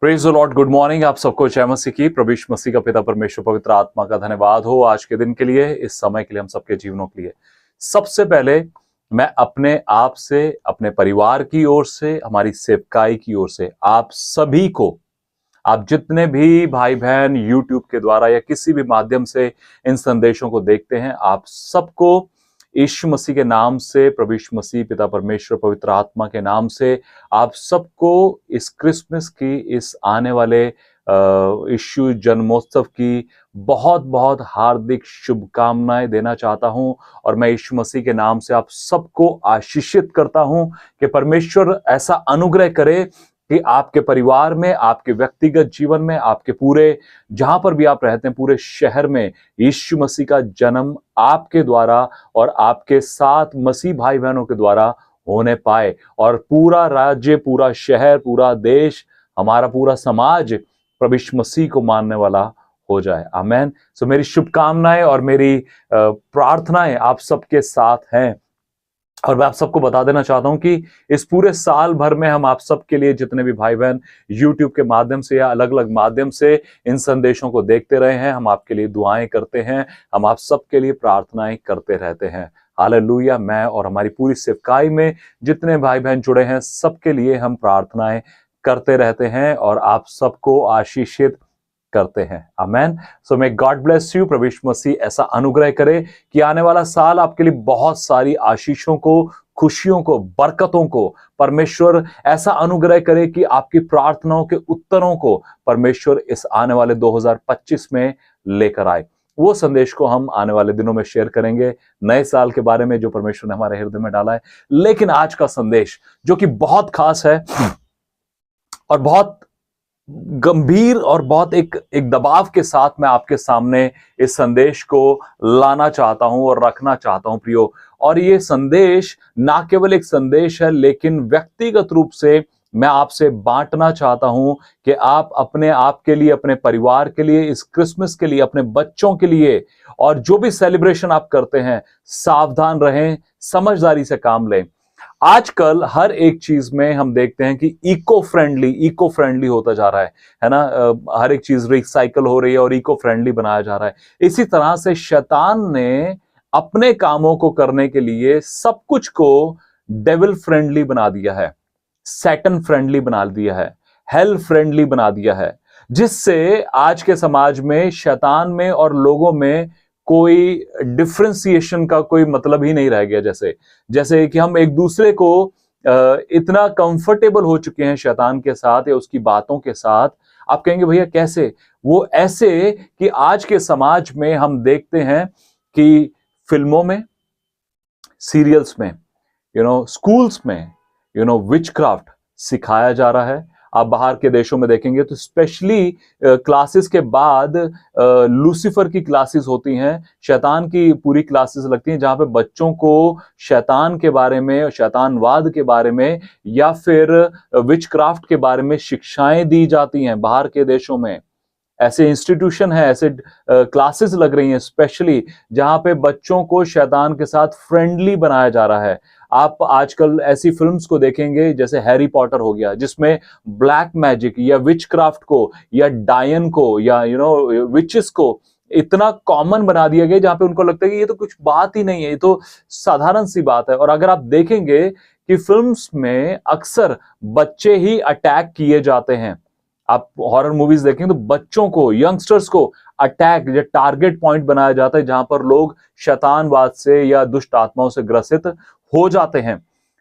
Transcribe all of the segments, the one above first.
Praise the Lord. Good morning. आप सबको जय मसीह की। प्रभु यीशु मसीह का पिता परमेश्वर पवित्र आत्मा का धन्यवाद हो आज के दिन के लिए, इस समय के लिए, हम सबके जीवनों के लिए। सबसे पहले मैं अपने आप से, अपने परिवार की ओर से, हमारी सेवकाई की ओर से आप सभी को, आप जितने भी भाई बहन यूट्यूब के द्वारा या किसी भी माध्यम से इन संदेशों को देखते हैं, आप सबको यीशु मसीह के नाम से, प्रभु यीशु मसीह पिता परमेश्वर पवित्र आत्मा के नाम से आप सबको इस क्रिसमस की, इस आने वाले यीशु जन्मोत्सव की बहुत बहुत हार्दिक शुभकामनाएं देना चाहता हूं। और मैं यीशु मसीह के नाम से आप सबको आशीषित करता हूं कि परमेश्वर ऐसा अनुग्रह करे कि आपके परिवार में, आपके व्यक्तिगत जीवन में, आपके पूरे जहां पर भी आप रहते हैं, पूरे शहर में यीशु मसीह का जन्म आपके द्वारा और आपके साथ मसीह भाई बहनों के द्वारा होने पाए, और पूरा राज्य, पूरा शहर, पूरा देश, हमारा पूरा समाज प्रभु यीशु मसीह को मानने वाला हो जाए। आमेन। सो मेरी शुभकामनाएं और मेरी प्रार्थनाएं आप सबके साथ हैं। और मैं आप सबको बता देना चाहता हूं कि इस पूरे साल भर में हम आप सबके लिए, जितने भी भाई बहन यूट्यूब के माध्यम से या अलग अलग माध्यम से इन संदेशों को देखते रहे हैं, हम आपके लिए दुआएं करते हैं, हम आप सबके लिए प्रार्थनाएं करते रहते हैं। हालेलुया। मैं और हमारी पूरी सेवकाई में जितने भाई बहन जुड़े हैं, सबके लिए हम प्रार्थनाएं करते रहते हैं और आप सबको आशीषित करते हैं। आमेन। सो मे गॉड ब्लेस यू। प्रभु यीशु मसीह ऐसा अनुग्रह करे कि आने वाला साल आपके लिए बहुत सारी आशीषों को, खुशियों को, बरकतों को परमेश्वर ऐसा अनुग्रह करे कि आपकी प्रार्थनाओं के उत्तरों को परमेश्वर इस आने वाले 2025 में लेकर आए। वो संदेश को हम आने वाले दिनों में शेयर करेंगे, नए साल के बारे में जो परमेश्वर ने हमारे हृदय में डाला है। लेकिन आज का संदेश जो कि बहुत खास है और बहुत गंभीर और बहुत एक दबाव के साथ मैं आपके सामने इस संदेश को लाना चाहता हूं और रखना चाहता हूं प्रियो। और ये संदेश ना केवल एक संदेश है, लेकिन व्यक्तिगत रूप से मैं आपसे बांटना चाहता हूं कि आप अपने आप के लिए, अपने परिवार के लिए, इस क्रिसमस के लिए, अपने बच्चों के लिए और जो भी सेलिब्रेशन आप करते हैं, सावधान रहें, समझदारी से काम लें। आजकल हर एक चीज में हम देखते हैं कि इको फ्रेंडली होता जा रहा है ना। हर एक चीज रिसाइकल हो रही है और इको फ्रेंडली बनाया जा रहा है। इसी तरह से शैतान ने अपने कामों को करने के लिए सब कुछ को डेविल फ्रेंडली बना दिया है, सैटन फ्रेंडली बना दिया है, हेल फ्रेंडली बना दिया है, जिससे आज के समाज में, शैतान में और लोगों में कोई डिफ्रेंसिएशन का कोई मतलब ही नहीं रह गया। जैसे कि हम एक दूसरे को इतना कंफर्टेबल हो चुके हैं शैतान के साथ या उसकी बातों के साथ। आप कहेंगे भैया कैसे? वो ऐसे कि आज के समाज में हम देखते हैं कि फिल्मों में, सीरियल्स में, स्कूल्स में, विचक्राफ्ट सिखाया जा रहा है। आप बाहर के देशों में देखेंगे तो स्पेशली क्लासेस के बाद लूसीफर की क्लासेस होती हैं, शैतान की पूरी क्लासेस लगती हैं, जहां पे बच्चों को शैतान के बारे में, शैतानवाद के बारे में या फिर विचक्राफ्ट के बारे में शिक्षाएं दी जाती हैं। बाहर के देशों में ऐसे इंस्टीट्यूशन है, ऐसे क्लासेस लग रही हैं स्पेशली, जहां पे बच्चों को शैतान के साथ फ्रेंडली बनाया जा रहा है। आप आजकल ऐसी फिल्म्स को देखेंगे जैसे हैरी पॉटर हो गया, जिसमें ब्लैक मैजिक या विचक्राफ्ट को या डायन को या विचेस को इतना कॉमन बना दिया गया, जहां पे उनको लगता है कि ये तो कुछ बात ही नहीं है, ये तो साधारण सी बात है। और अगर आप देखेंगे कि फिल्म्स में अक्सर बच्चे ही अटैक किए जाते हैं। आप हॉरर मूवीज देखें तो बच्चों को, यंगस्टर्स को अटैक या टारगेट पॉइंट बनाया जाता है, जहां पर लोग शैतानवाद से या दुष्ट आत्माओं से ग्रसित हो जाते हैं।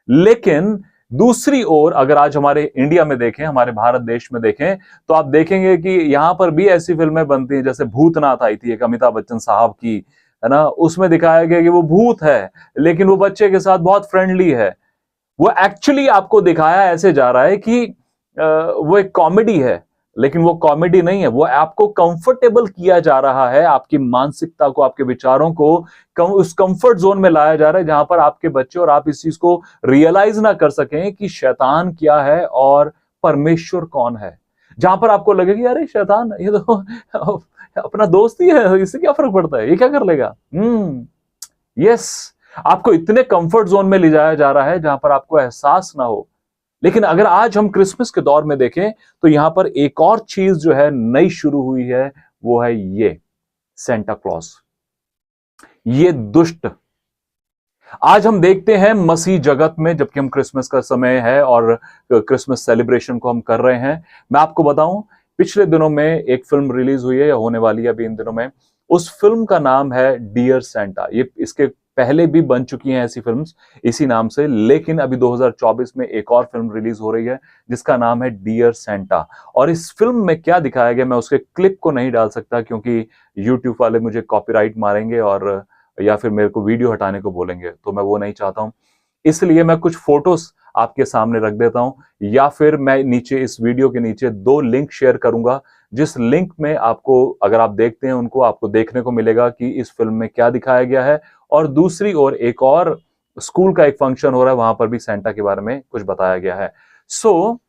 लेकिन दूसरी ओर अगर आज हमारे इंडिया में देखें, हमारे भारत देश में देखें, तो आप देखेंगे कि यहां पर भी ऐसी फिल्में बनती हैं, जैसे भूतनाथ आई थी एक अमिताभ बच्चन साहब की, है ना। उसमें दिखाया गया कि वो भूत है लेकिन वो बच्चे के साथ बहुत फ्रेंडली है। वो एक्चुअली आपको दिखाया ऐसे जा रहा है कि वो एक कॉमेडी है, लेकिन वो कॉमेडी नहीं है। वो आपको कंफर्टेबल किया जा रहा है, आपकी मानसिकता को, आपके विचारों को उस कंफर्ट जोन में लाया जा रहा है, जहां पर आपके बच्चे और आप इस चीज को रियलाइज ना कर सकें कि शैतान क्या है और परमेश्वर कौन है। जहां पर आपको लगे कि अरे शैतान ये तो अपना दोस्त ही है, इससे क्या फर्क पड़ता है, ये क्या कर लेगा। यस, आपको इतने कंफर्ट जोन में ले जाया जा रहा है जहां पर आपको एहसास ना हो लेकिन अगर आज हम क्रिसमस के दौर में देखें तो यहां पर एक और चीज जो है नई शुरू हुई है, वो है ये सेंटा क्लॉज, ये दुष्ट। आज हम देखते हैं मसीह जगत में, जबकि हम क्रिसमस का समय है और क्रिसमस सेलिब्रेशन को हम कर रहे हैं, मैं आपको बताऊं पिछले दिनों में एक फिल्म रिलीज हुई है या होने वाली है अभी इन दिनों में। उस फिल्म का नाम है डियर सेंटा। ये इसके पहले भी बन चुकी हैं ऐसी फिल्म्स इसी नाम से, लेकिन अभी 2024 में एक और फिल्म रिलीज हो रही है जिसका नाम है डियर सेंटा। और इस फिल्म में क्या दिखाया गया, मैं उसके क्लिप को नहीं डाल सकता क्योंकि यूट्यूब वाले मुझे कॉपीराइट मारेंगे और या फिर मेरे को वीडियो हटाने को बोलेंगे, तो मैं वो नहीं चाहता हूं। इसलिए मैं कुछ फोटोज आपके सामने रख देता हूं, या फिर मैं नीचे इस वीडियो के नीचे 2 लिंक शेयर करूंगा, जिस लिंक में आपको, अगर आप देखते हैं उनको, आपको देखने को मिलेगा कि इस फिल्म में क्या दिखाया गया है। और दूसरी ओर एक और स्कूल का एक फंक्शन हो रहा है, वहां पर भी सेंटा के बारे में कुछ बताया गया है। सो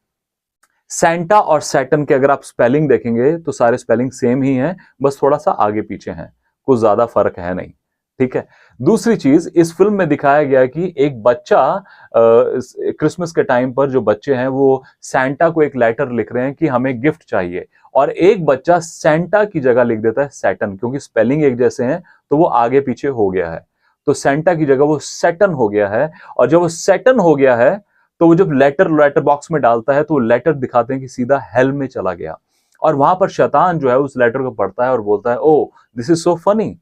सेंटा और सैटन के अगर आप स्पेलिंग देखेंगे तो सारे स्पेलिंग सेम ही हैं, बस थोड़ा सा आगे पीछे हैं, कुछ ज्यादा फर्क है नहीं, ठीक है। दूसरी चीज, इस फिल्म में दिखाया गया कि एक बच्चा क्रिसमस के टाइम पर, जो बच्चे हैं वो सैंटा को एक लेटर लिख रहे हैं कि हमें गिफ्ट चाहिए, और एक बच्चा सैंटा की जगह लिख देता है सैटन, क्योंकि स्पेलिंग एक जैसे हैं तो वो आगे पीछे हो गया है, तो सैंटा की जगह वो सैटन हो गया है। और जब वो सैटन हो गया है तो वो जब लेटर बॉक्स में डालता है तो वो लेटर दिखाते हैं कि सीधा हेल में चला गया, और वहां पर शैतान जो है उस लेटर को पढ़ता है और बोलता है, ओ दिस इज सो फनी।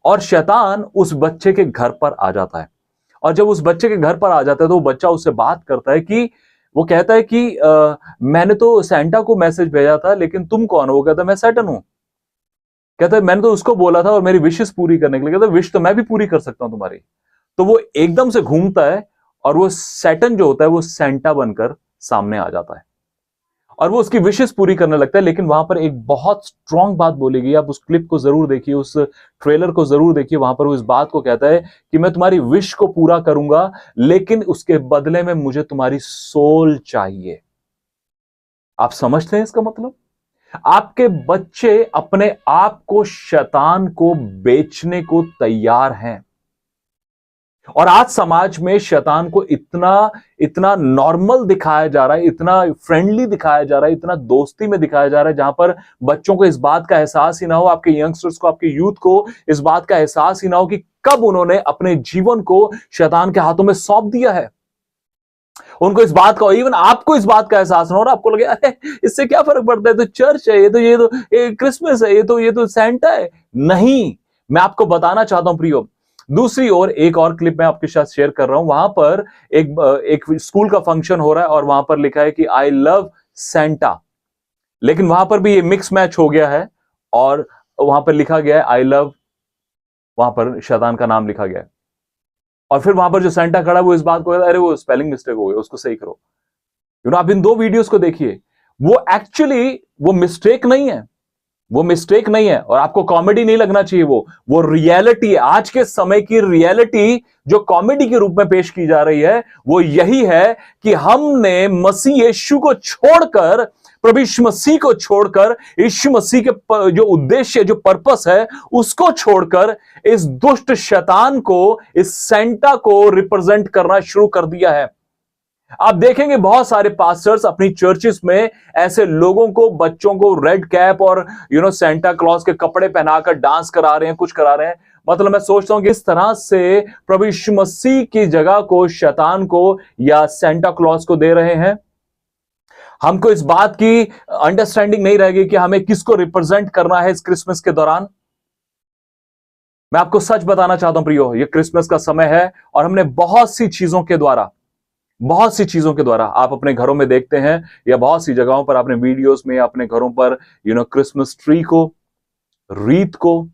और शैतान उस बच्चे के घर पर आ जाता है, और जब उस बच्चे के घर पर आ जाता है तो वो बच्चा उससे बात करता है कि वो कहता है कि मैंने तो सैंटा को मैसेज भेजा था, लेकिन तुम कौन हो? वो कहता है मैं सैटन हूं। कहता है मैंने तो उसको बोला था और मेरी विशेस पूरी करने के लिए। कहता है विश तो मैं भी पूरी कर सकता हूं तुम्हारी। तो वो एकदम से घूमता है और वो सैटन जो होता है वो सैंटा बनकर सामने आ जाता है और वो उसकी विशेस पूरी करने लगता है। लेकिन वहां पर एक बहुत स्ट्रांग बात बोली गई, आप उस क्लिप को जरूर देखिए, उस ट्रेलर को जरूर देखिए। वहां पर वो इस बात को कहता है कि मैं तुम्हारी विश को पूरा करूंगा, लेकिन उसके बदले में मुझे तुम्हारी सोल चाहिए। आप समझते हैं इसका मतलब? आपके बच्चे अपने आप को शैतान को बेचने को तैयार हैं, और आज समाज में शैतान को इतना नॉर्मल दिखाया जा रहा है, इतना फ्रेंडली दिखाया जा रहा है, इतना दोस्ती में दिखाया जा रहा है, जहां पर बच्चों को इस बात का एहसास ही ना हो, आपके यंगस्टर्स को, आपके यूथ को इस बात का एहसास ही ना हो कि कब उन्होंने अपने जीवन को शैतान के हाथों में सौंप दिया है। उनको इस बात का, इवन आपको इस बात का एहसास ना हो, आपको लगे अरे इससे क्या फर्क पड़ता है, तो चर्च है, ये तो क्रिसमस है, ये तो सैंटा है। नहीं, मैं आपको बताना चाहता हूं प्रियो। दूसरी ओर एक और क्लिप मैं आपके साथ शेयर कर रहा हूं। वहां पर एक स्कूल का फंक्शन हो रहा है और वहां पर लिखा है कि आई लव सैंटा, लेकिन वहां पर भी ये मिक्स मैच हो गया है और वहां पर लिखा गया है आई लव, वहां पर शैतान का नाम लिखा गया है। और फिर वहां पर जो सैंटा खड़ा है वो इस बात को कहता है, अरे वो स्पेलिंग मिस्टेक हो गई, उसको सही करो। आप इन 2 वीडियोस को देखिए, वो एक्चुअली वो मिस्टेक नहीं है, वो मिस्टेक नहीं है, और आपको कॉमेडी नहीं लगना चाहिए। वो रियलिटी है, आज के समय की रियलिटी जो कॉमेडी के रूप में पेश की जा रही है वो यही है कि हमने मसीह यीशु को छोड़कर, प्रभु यीशु मसीह को छोड़कर, यीशु मसीह के जो उद्देश्य, जो पर्पस है उसको छोड़कर इस दुष्ट शैतान को, इस सैंटा को रिप्रेजेंट करना शुरू कर दिया है। आप देखेंगे बहुत सारे पास्टर्स अपनी चर्चेस में ऐसे लोगों को, बच्चों को रेड कैप और सैंटा क्लॉज के कपड़े पहनाकर डांस करा रहे हैं, कुछ करा रहे हैं। मतलब मैं सोचता हूं कि इस तरह से प्रभु यीशु मसीह की जगह को शैतान को या सैंटा क्लॉज को दे रहे हैं। हमको इस बात की अंडरस्टैंडिंग नहीं रहेगी कि हमें किसको रिप्रेजेंट करना है इस क्रिसमस के दौरान। मैं आपको सच बताना चाहता हूं प्रियो, ये क्रिसमस का समय है और हमने बहुत सी चीजों के द्वारा आप अपने घरों में देखते हैं या बहुत सी जगहों पर आपने वीडियोस में अपने घरों पर क्रिसमस ट्री को, रीत को,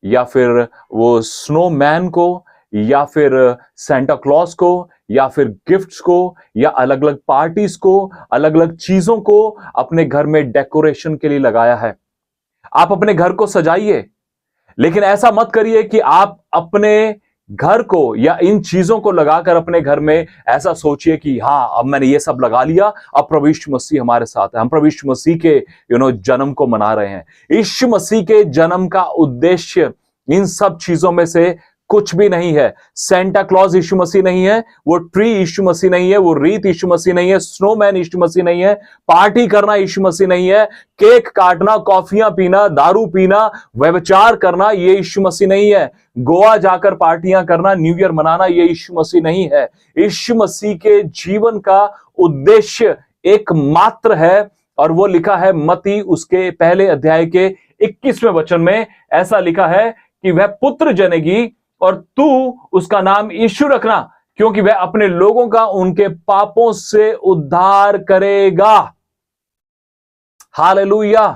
या फिर वो स्नोमैन को, या फिर सैंटा क्लॉज को, या फिर गिफ्ट्स को, या अलग अलग पार्टीज को, अलग अलग चीजों को अपने घर में डेकोरेशन के लिए लगाया है। आप अपने घर को सजाइए, लेकिन ऐसा मत करिए कि आप अपने घर को या इन चीजों को लगाकर अपने घर में ऐसा सोचिए कि हाँ अब मैंने ये सब लगा लिया, अब प्रभु यीशु मसीह हमारे साथ है, हम प्रभु यीशु मसीह के जन्म को मना रहे हैं। यीशु मसीह के जन्म का उद्देश्य इन सब चीजों में से कुछ भी नहीं है। सेंटा क्लॉज यीशु मसीह नहीं है, वो ट्री यीशु मसीह नहीं है, वो रीत यीशु मसीह नहीं है, स्नोमैन यीशु मसीह नहीं है, पार्टी करना यीशु मसीह नहीं है, केक काटना, कॉफियां पीना, दारू पीना, व्यभिचार करना ये यीशु मसीह नहीं है, गोवा जाकर पार्टियां करना, न्यू ईयर मनाना ये यीशु मसीह नहीं है। यीशु मसीह के जीवन का उद्देश्य एकमात्र है और वो लिखा है मत्ती उसके पहले अध्याय के 21वें वचन में। ऐसा लिखा है कि वह पुत्र जनेगी और तू उसका नाम यीशु रखना, क्योंकि वह अपने लोगों का उनके पापों से उद्धार करेगा। हालेलुया।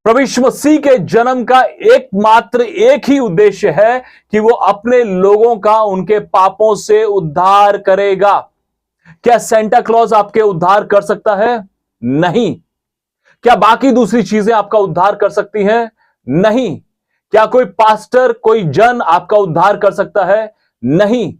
प्रभु यीशु मसीह के जन्म का एकमात्र एक ही उद्देश्य है कि वो अपने लोगों का उनके पापों से उद्धार करेगा। क्या सेंटा क्लॉज आपके उद्धार कर सकता है? नहीं। क्या बाकी दूसरी चीजें आपका उद्धार कर सकती हैं? नहीं। क्या कोई पास्टर, कोई जन आपका उद्धार कर सकता है? नहीं।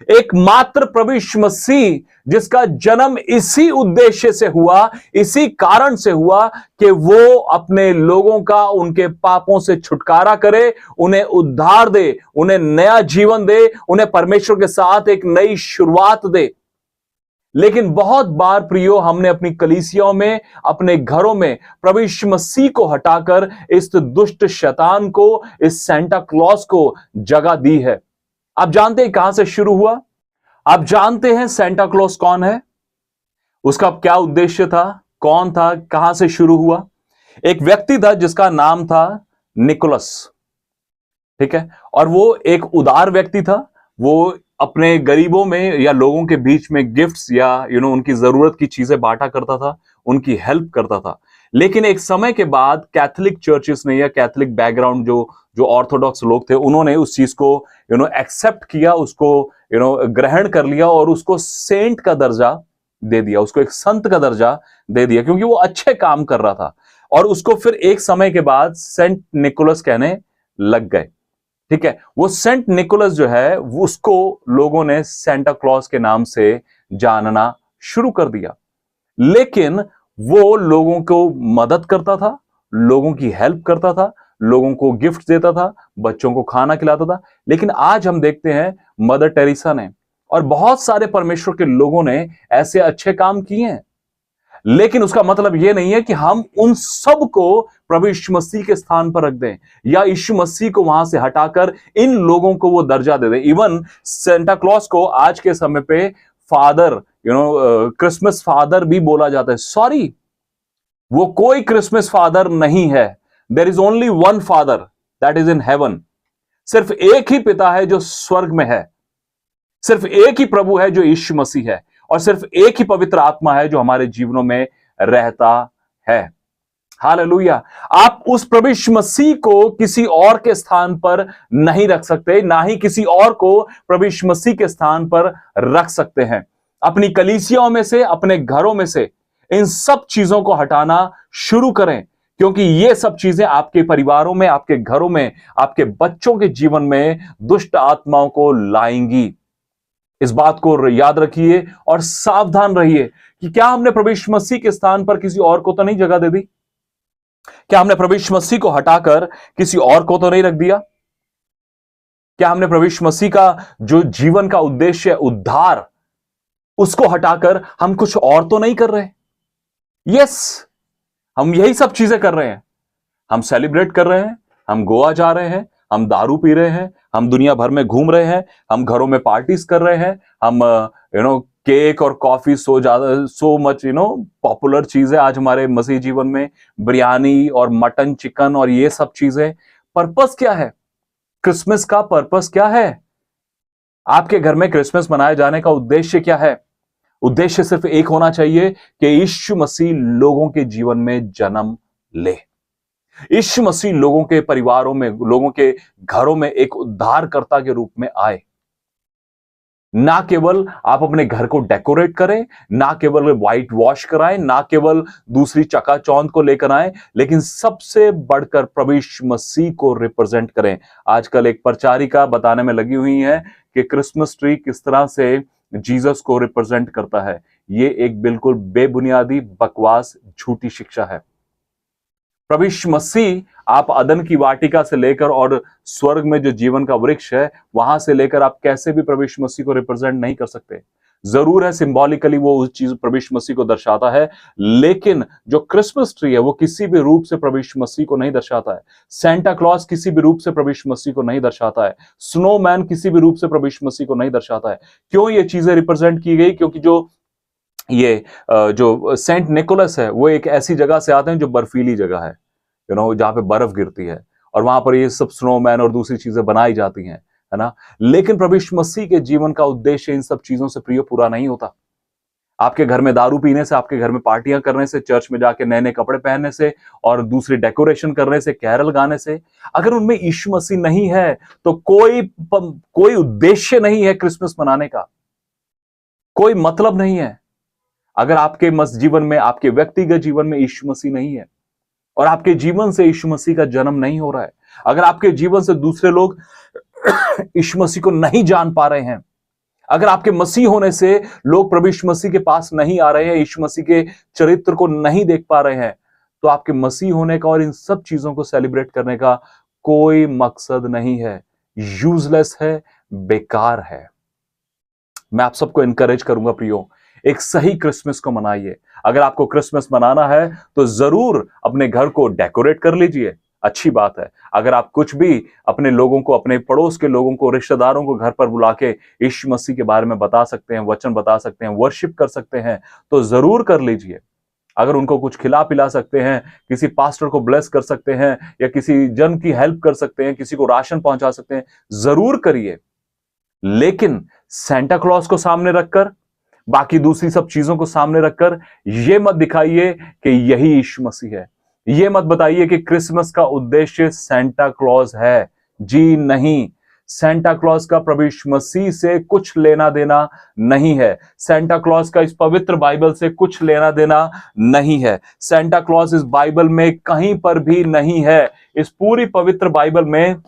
एकमात्र प्रभु यीशु मसीह जिसका जन्म इसी उद्देश्य से हुआ, इसी कारण से हुआ कि वो अपने लोगों का उनके पापों से छुटकारा करे, उन्हें उद्धार दे, उन्हें नया जीवन दे, उन्हें परमेश्वर के साथ एक नई शुरुआत दे। लेकिन बहुत बार प्रियो, हमने अपनी कलीसियाओं में, अपने घरों में प्रभु यीशु मसीह को हटाकर इस दुष्ट शैतान को, इस सेंटा क्लॉज को जगह दी है। आप जानते हैं कहां से शुरू हुआ? आप जानते हैं सेंटा क्लॉज कौन है? उसका क्या उद्देश्य था? कौन था? कहां से शुरू हुआ? एक व्यक्ति था जिसका नाम था निकोलस, ठीक है, और वो एक उदार व्यक्ति था। वो अपने गरीबों में या लोगों के बीच में गिफ्ट्स या उनकी जरूरत की चीजें बांटा करता था, उनकी हेल्प करता था। लेकिन एक समय के बाद कैथोलिक चर्चेस ने या कैथोलिक बैकग्राउंड जो ऑर्थोडॉक्स लोग थे, उन्होंने उस चीज को एक्सेप्ट किया, उसको ग्रहण कर लिया और उसको सेंट का दर्जा दे दिया, उसको एक संत का दर्जा दे दिया, क्योंकि वो अच्छे काम कर रहा था। और उसको फिर एक समय के बाद सेंट निकोलस कहने लग गए, ठीक है। वो सेंट निकोलस जो है, उसको लोगों ने सेंटा क्लॉज के नाम से जानना शुरू कर दिया। लेकिन वो लोगों को मदद करता था, लोगों की हेल्प करता था, लोगों को गिफ्ट देता था, बच्चों को खाना खिलाता था। लेकिन आज हम देखते हैं मदर टेरेसा ने और बहुत सारे परमेश्वर के लोगों ने ऐसे अच्छे काम किए हैं। लेकिन उसका मतलब यह नहीं है कि हम उन सब को प्रभु यीशु मसीह के स्थान पर रख दें या यीशु मसीह को वहां से हटाकर इन लोगों को वो दर्जा दे दें। इवन सेंटा क्लॉज को आज के समय पे फादर, क्रिसमस फादर भी बोला जाता है। सॉरी, वो कोई क्रिसमस फादर नहीं है। There is only one father, that is in heaven. सिर्फ एक ही पिता है जो स्वर्ग में है, सिर्फ एक ही प्रभु है जो यीशु मसीह है, और सिर्फ एक ही पवित्र आत्मा है जो हमारे जीवनों में रहता है। हालेलुया। आप उस प्रभु यीशु मसीह को किसी और के स्थान पर नहीं रख सकते, ना ही किसी और को प्रभु यीशु मसीह के स्थान पर रख सकते हैं। अपनी कलीसियाओं में से, अपने घरों में से इन सब चीजों को हटाना शुरू करें, क्योंकि ये सब चीजें आपके परिवारों में, आपके घरों में, आपके बच्चों के जीवन में दुष्ट आत्माओं को लाएंगी। इस बात को याद रखिए और सावधान रहिए कि क्या हमने प्रभु यीशु मसीह के स्थान पर किसी और को तो नहीं जगह दे दी? क्या हमने प्रभु यीशु मसीह को हटाकर किसी और को तो नहीं रख दिया? क्या हमने प्रभु यीशु मसीह का जो जीवन का उद्देश्य है, उद्धार, उसको हटाकर हम कुछ और तो नहीं कर रहे? यस, हम यही सब चीजें कर रहे हैं। हम सेलिब्रेट कर रहे हैं, हम गोवा जा रहे हैं, हम दारू पी रहे हैं, हम दुनिया भर में घूम रहे हैं, हम घरों में पार्टीज कर रहे हैं, हम केक और कॉफी सो मच पॉपुलर चीजें आज हमारे मसीह जीवन में, बिरयानी और मटन चिकन और ये सब चीजें। पर्पस क्या है? क्रिसमस का पर्पस क्या है? आपके घर में क्रिसमस मनाए जाने का उद्देश्य क्या है? उद्देश्य सिर्फ एक होना चाहिए कि यीशु मसीह लोगों के जीवन में जन्म ले, यीशु मसीह लोगों के परिवारों में, लोगों के घरों में एक उद्धारकर्ता के रूप में आए। ना केवल आप अपने घर को डेकोरेट करें, ना केवल व्हाइट वॉश कराएं, ना केवल दूसरी चकाचौंध को लेकर आए, लेकिन सबसे बढ़कर प्रभु यीशु मसीह को रिप्रेजेंट करें। आजकल एक प्रचारिका बताने में लगी हुई है कि क्रिसमस ट्री किस तरह से जीसस को रिप्रेजेंट करता है। ये एक बिल्कुल बेबुनियादी, बकवास, झूठी शिक्षा है। प्रभु यीशु मसीह, आप अदन की वाटिका से लेकर और स्वर्ग में जो जीवन का वृक्ष है वहां से लेकर आप कैसे भी प्रभु यीशु मसीह को रिप्रेजेंट नहीं कर सकते। जरूर है सिंबॉलिकली वो उस चीज प्रभु यीशु मसीह को दर्शाता है, लेकिन जो क्रिसमस ट्री है वो किसी भी रूप से प्रभु यीशु मसीह को नहीं दर्शाता है। सेंटा क्लॉज किसी भी रूप से प्रभु यीशु मसीह को नहीं दर्शाता है। स्नोमैन किसी भी रूप से प्रभु यीशु मसीह को नहीं दर्शाता है। क्यों ये चीजें रिप्रेजेंट की गई? क्योंकि जो सेंट निकोलस है वो एक ऐसी जगह से आते हैं जो बर्फीली जगह है, जहां पे बर्फ गिरती है, और वहां पर ये सब स्नोमैन और दूसरी चीजें बनाई जाती हैं, है ना। लेकिन प्रभु यीशु मसीह के जीवन का उद्देश्य इन सब चीजों से प्रिय पूरा नहीं होता। आपके घर में दारू पीने से, आपके घर में पार्टियां करने से, चर्च में जाके नए नए कपड़े पहनने से और दूसरी डेकोरेशन करने से, कैरल गाने से, अगर उनमें यीशु मसीह नहीं है तो कोई उद्देश्य नहीं है क्रिसमस मनाने का, कोई मतलब नहीं है। अगर आपके जीवन में, आपके व्यक्तिगत जीवन में यीशु मसीह नहीं है और आपके जीवन से यीशु मसीह का जन्म नहीं हो रहा है, अगर आपके जीवन से दूसरे लोग यीशु मसीह को नहीं जान पा रहे हैं, अगर आपके मसीह होने से लोग प्रभु यीशु मसीह के पास नहीं आ रहे हैं, यीशु मसीह के चरित्र को नहीं देख पा रहे हैं, तो आपके मसीह होने का और इन सब चीजों को सेलिब्रेट करने का कोई मकसद नहीं है, यूजलेस है, बेकार है। मैं आप सबको इनकरेज करूंगा प्रियो, एक सही क्रिसमस को मनाइए। अगर आपको क्रिसमस मनाना है तो जरूर अपने घर को डेकोरेट कर लीजिए, अच्छी बात है। अगर आप कुछ भी अपने लोगों को, अपने पड़ोस के लोगों को, रिश्तेदारों को घर पर बुला के यीशु मसीह के बारे में बता सकते हैं, वचन बता सकते हैं, वर्शिप कर सकते हैं, तो जरूर कर लीजिए। अगर उनको कुछ खिला पिला सकते हैं, किसी पास्टर को ब्लेस कर सकते हैं, या किसी जन की हेल्प कर सकते हैं, किसी को राशन पहुंचा सकते हैं, जरूर करिए। लेकिन सेंटा क्लॉज को सामने रखकर, बाकी दूसरी सब चीजों को सामने रखकर यह मत दिखाइए कि यही यीशु मसीह है। यह मत बताइए कि क्रिसमस का उद्देश्य सेंटा क्लॉज है। जी नहीं, सेंटा क्लॉज का प्रभु यीशु मसीह से कुछ लेना देना नहीं है। सेंटा क्लॉज का इस पवित्र बाइबल से कुछ लेना देना नहीं है। सेंटा क्लॉज इस बाइबल में कहीं पर भी नहीं है। इस पूरी पवित्र बाइबल में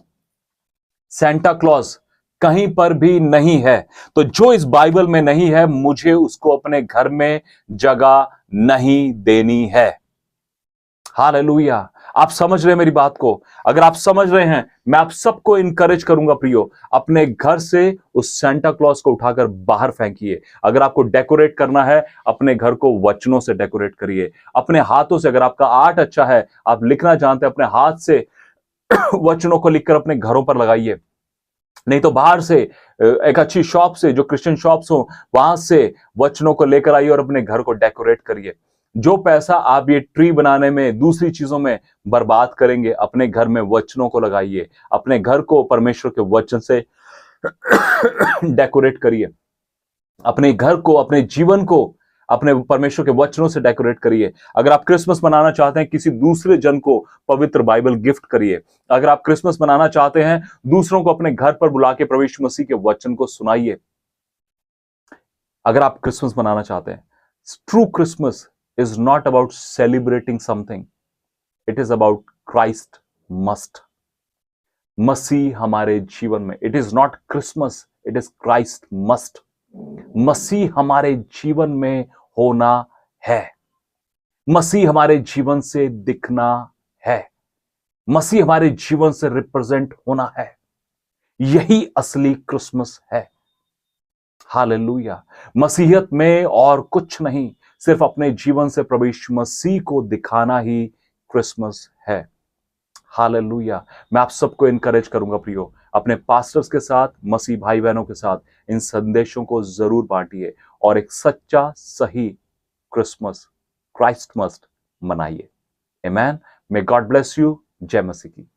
सेंटा क्लॉज कहीं पर भी नहीं है। तो जो इस बाइबल में नहीं है, मुझे उसको अपने घर में जगह नहीं देनी है। हालेलुया। आप समझ रहे हैं मेरी बात को? अगर आप समझ रहे हैं, मैं आप सबको इनकरेज करूंगा प्रियो, अपने घर से उस सेंटा क्लॉज को उठाकर बाहर फेंकिए। अगर आपको डेकोरेट करना है, अपने घर को वचनों से डेकोरेट करिए, अपने हाथों से। अगर आपका आर्ट अच्छा है, आप लिखना जानते हैं, अपने हाथ से वचनों को लिखकर अपने घरों पर लगाइए। नहीं तो बाहर से एक अच्छी शॉप से, जो क्रिश्चियन शॉप्स हो, वहां से वचनों को लेकर आइए और अपने घर को डेकोरेट करिए। जो पैसा आप ये ट्री बनाने में, दूसरी चीजों में बर्बाद करेंगे, अपने घर में वचनों को लगाइए। अपने घर को परमेश्वर के वचन से डेकोरेट करिए। अपने घर को, अपने जीवन को अपने परमेश्वर के वचनों से डेकोरेट करिए। अगर आप क्रिसमस मनाना चाहते हैं, किसी दूसरे जन को पवित्र बाइबल गिफ्ट करिए। अगर आप क्रिसमस मनाना चाहते हैं, दूसरों को अपने घर पर बुला के प्रभु यीशु मसीह के वचन को सुनाइए। अगर आप क्रिसमस मनाना चाहते हैं, true Christmas is not about celebrating something, it is about Christ must. मसीह हमारे जीवन में, it is not Christmas, it is Christ must. मसीह हमारे जीवन में होना है। मसीह हमारे जीवन से दिखना है। मसीह हमारे जीवन से रिप्रेजेंट होना है। यही असली क्रिसमस है। हालेलुया। मसीहत में और कुछ नहीं, सिर्फ अपने जीवन से प्रभु यीशु मसीह को दिखाना ही क्रिसमस है। हालेलुया। मैं आप सबको इनकरेज करूंगा प्रियो, अपने पास्टर्स के साथ, मसीह भाई बहनों के साथ इन संदेशों को जरूर बांटिए और एक सच्चा सही क्रिसमस, क्राइस्ट मस्ट मनाइए। आमेन। May God bless you. जय मसीह की।